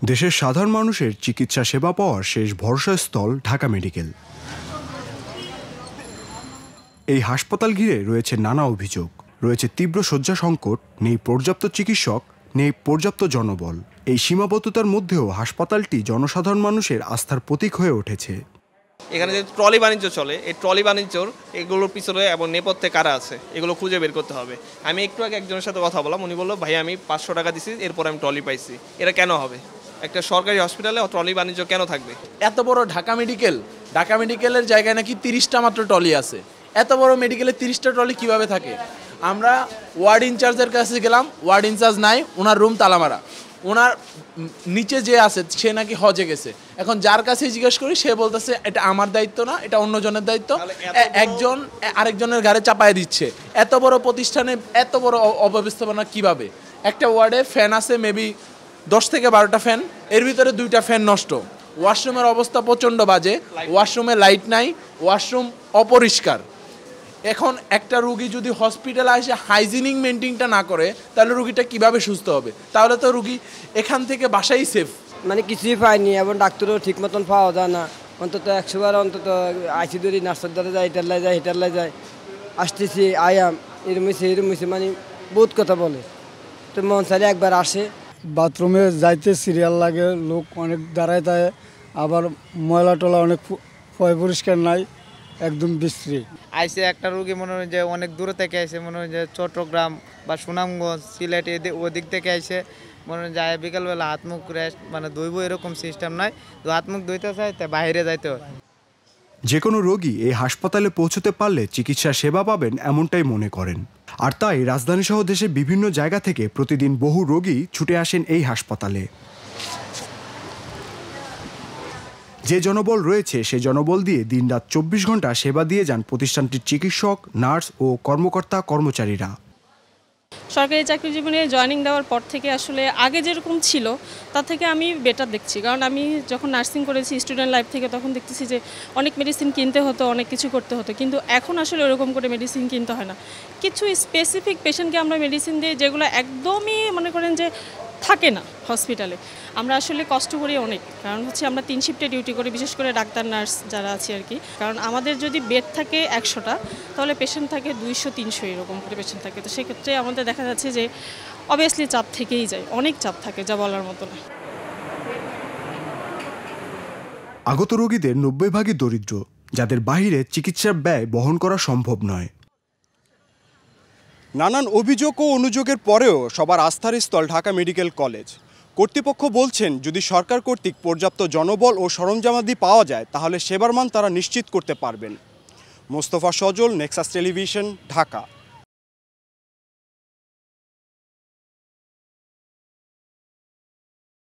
দেশের সাধারণ মানুষের চিকিৎসা সেবা পাওয়ার শেষ ভরসাস্থল ঢাকা মেডিকেল। এই হাসপাতাল ঘিরে রয়েছে নানা অভিযোগ, রয়েছে তীব্র শয্যা সংকট, নেই পর্যাপ্ত চিকিৎসক, নেই পর্যাপ্ত জনবল। এই সীমাবদ্ধতার মধ্যেও হাসপাতালটি জনসাধারণ মানুষের আস্থার প্রতীক হয়ে উঠেছে। এখানে যে ট্রলি বাণিজ্য চলে, এই ট্রলি বাণিজ্যর এগুলোর পিছনে এবং নেপথ্যে কারা আছে এগুলো খুঁজে বের করতে হবে। আমি একটু আগে একজনের সাথে কথা বললাম, উনি বললো ভাই আমি 500 টাকা দিছি, এরপর আমি ট্রলি পাইছি। এটা কেন হবে? একটা সরকারি হসপিটালে ট্রলি বাণিজ্য কেন থাকবে? এত বড় ঢাকা মেডিকেলের জায়গায় নাকি 30টা মাত্র ট্রলি আছে। এত বড় মেডিকেলে 30টা ট্রলি কিভাবে থাকে? আমরা ওয়ার্ড ইনচার্জের কাছে গেলাম, ওয়ার্ড ইনচার্জ নাই, ওনার রুম তালামারা। ওনার নিচে যে আছে সে নাকি হজে গেছে। এখন যার কাছে জিজ্ঞেস করি সে বলতেছে এটা আমার দায়িত্ব না, এটা অন্যজনের দায়িত্ব। একজন আরেকজনের ঘাড়ে চাপায় দিচ্ছে। এত বড় প্রতিষ্ঠানে এত বড় অব্যবস্থাপনা কিভাবে? একটা ওয়ার্ডে ফ্যান আছে মেবি 10 থেকে 12টা ফ্যান, এর ভিতরে 2টা ফ্যান নষ্ট। ওয়াশরুমের অবস্থা প্রচণ্ড বাজে, ওয়াশরুমে লাইট নাই, ওয়াশরুম অপরিষ্কার। এখন একটা রুগী যদি হসপিটালে এসে হাইজিনিক মেনটেনটা না করে তাহলে রুগীটা কিভাবে সুস্থ হবে? তাহলে তো রুগী এখান থেকে বাসাই সেফ। মানে কিছুই পায়নি এবং ডাক্তারও ঠিক মতন পাওয়া যায় না। অন্তত 100 বার অন্তত আইসি ধরি নার্সের দ্বারা যায়, হিটারলাই যায়, হিটারলাই যায়, আসতেছি আয়াম এরম হয়েছে মানে বহুত কথা বলে। তো মন চাইলে একবার আসে। বাথরুমে যাইতে সিরিয়াল লাগে, লোক অনেক দাঁড়ায় থাকে, আবার ময়লা টলা অনেক পরিষ্কার নাই, একদম বিশ্রী। আইসে একটা রুগী মনে হয় যে অনেক দূরে থেকে আইসে, মনে হয় যে চট্টগ্রাম বা সুনামগঞ্জ, সিলেট ওদিক থেকে আইসে, মনে হয় যায় বিকালবেলা হাত মুখ রেস্ট মানে ধুইব এরকম সিস্টেম নাই। তো হাত মুখ ধুইতে চাইতে বাইরে যাইতে হয়। যে কোনো রোগী এই হাসপাতালে পৌঁছতে পারলে চিকিৎসা সেবা পাবেন এমনটাই মনে করেন। আর তাই রাজধানী সহ দেশের বিভিন্ন জায়গা থেকে প্রতিদিন বহু রোগী ছুটে আসেন এই হাসপাতালে। যে জনবল রয়েছে সে জনবল দিয়ে দিনরাত 24 ঘন্টা সেবা দিয়ে যান প্রতিষ্ঠানটির চিকিৎসক, নার্স ও কর্মকর্তা কর্মচারীরা। সরকারি চাকরি জীবনে জয়েনিং দেওয়ার পর থেকে আসলে আগে যেরকম ছিল তার থেকে আমি বেটার দেখছি। কারণ আমি যখন নার্সিং করেছি স্টুডেন্ট লাইফ থেকে, তখন দেখতেছি যে অনেক মেডিসিন কিনতে হতো, অনেক কিছু করতে হতো, কিন্তু এখন আসলে ওরকম করে মেডিসিন কিনতে হয় না। কিছু স্পেসিফিক পেশেন্টকে আমরা মেডিসিন দিই যেগুলো একদমই মনে করেন যে থাকে না হসপিটালে। আমরা আসলে কষ্ট করি অনেক, কারণ হচ্ছে আমরা 3 শিফটে ডিউটি করি, বিশেষ করে ডাক্তার নার্স যারা আছে আর কি। কারণ আমাদের যদি বেড থাকে 100টা তাহলে পেশেন্ট থাকে 200-300 এরকম করে পেশেন্ট থাকে। তো সেক্ষেত্রে আমাদের দেখা যাচ্ছে যে অবভিয়াসলি চাপ থেকেই যায়, অনেক চাপ থাকে যা বলার মতো না। আগত রোগীদের 90 ভাগই দরিদ্র, যাদের বাইরে চিকিৎসার ব্যয় বহন করা সম্ভব নয়। নানান অভিযোগ ও অনুযোগের পরেও সবার আস্থার স্থল ঢাকা মেডিকেল কলেজ। কর্তৃপক্ষ বলছেন যদি সরকার কর্তৃক পর্যাপ্ত জনবল ও সরঞ্জামাদি পাওয়া যায় তাহলে সেবার মান তারা নিশ্চিত করতে পারবেন। মোস্তফা সজল, নেক্সাস টেলিভিশন, ঢাকা।